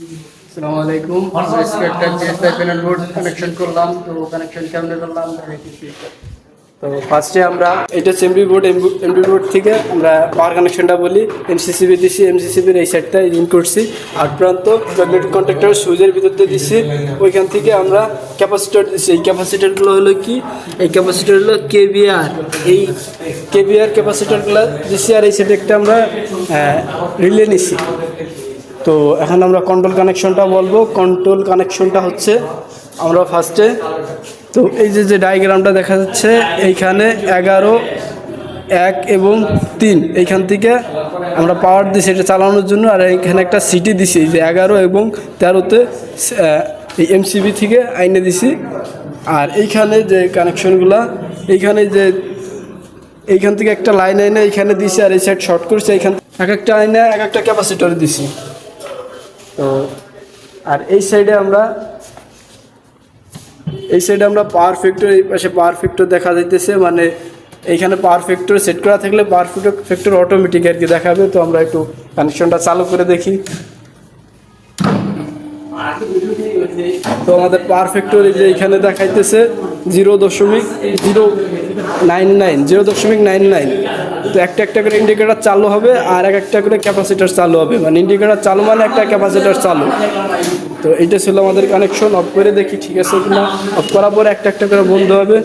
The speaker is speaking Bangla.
আসসালামু আলাইকুম। আজকে একটা জিএসআই প্যানেল বোর্ড কানেকশন করলাম, তো কানেকশন কেমনে করলাম দেখাইতেছি। তো ফার্স্টে আমরা এটা এমবি বোর্ড, এমবি বোর্ড থেকে আমরা পাওয়ার কানেকশনটা বলি এমসিসিবি দিছি, এমসিসিবির এই সাইডটা ইন করছি, আউট প্রান্ত ম্যাগনেটিক কন্ট্যাক্টর সুইচের ভিতর দিয়ে দিছি। ওইখান থেকে আমরা ক্যাপাসিটর দিছি। এই ক্যাপাসিটরগুলো হলো কি, এই ক্যাপাসিটর হলো কেবিআর, এই কেবিআর ক্যাপাসিটরগুলো দিছি। আর এই সাইডে একটা আমরা রিলে নিছি। তো এখন আমরা কন্ট্রোল কানেকশনটা বলবো। কন্ট্রোল কানেকশনটা হচ্ছে আমরা ফার্স্টে, তো এই যে ডায়াগ্রামটা দেখা যাচ্ছে এইখানে 11, 1 এবং 3 এইখান থেকে আমরা পাওয়ার দিছি এটা চালানোর জন্য। আর এইখানে একটা সিটি দিছি যে 11 এবং 13-তে এই এমসিবি থেকে আইনে দিছি। আর এইখানে যে কানেকশনগুলা, এইখান থেকে একটা লাইন আইনে এইখানে দিছি, আর এই সাইড শর্ট করছে, এইখান এক একটা আইনে এক একটা ক্যাপাসিটর দিছি। তো আর এই সাইডে আমরা পাওয়ার ফ্যাক্টর, এই পাশে পাওয়ার ফ্যাক্টর দেখা যাইতেছে, মানে এইখানে পাওয়ার ফ্যাক্টর সেট করা থাকলে পাওয়ার ফ্যাক্টর অটোমেটিক আর কি দেখাবে। তো আমরা একটু কানেকশনটা চালু করে দেখি। তো আমাদের পাওয়ার ফ্যাক্টর এই যে এইখানে দেখাইতেছে 0.99। তো একটা একটা করে ইন্ডিকেটার চালু হবে আর একটা করে ক্যাপাসিটার চালু হবে, মানে ইন্ডিকেটার চালু মানে একটা ক্যাপাসিটার চালু। তো এইটা ছিল আমাদের কানেকশন। অফ করে দেখি ঠিক আছে কিনা। অফ করার পরে একটা একটা করে বন্ধ হবে।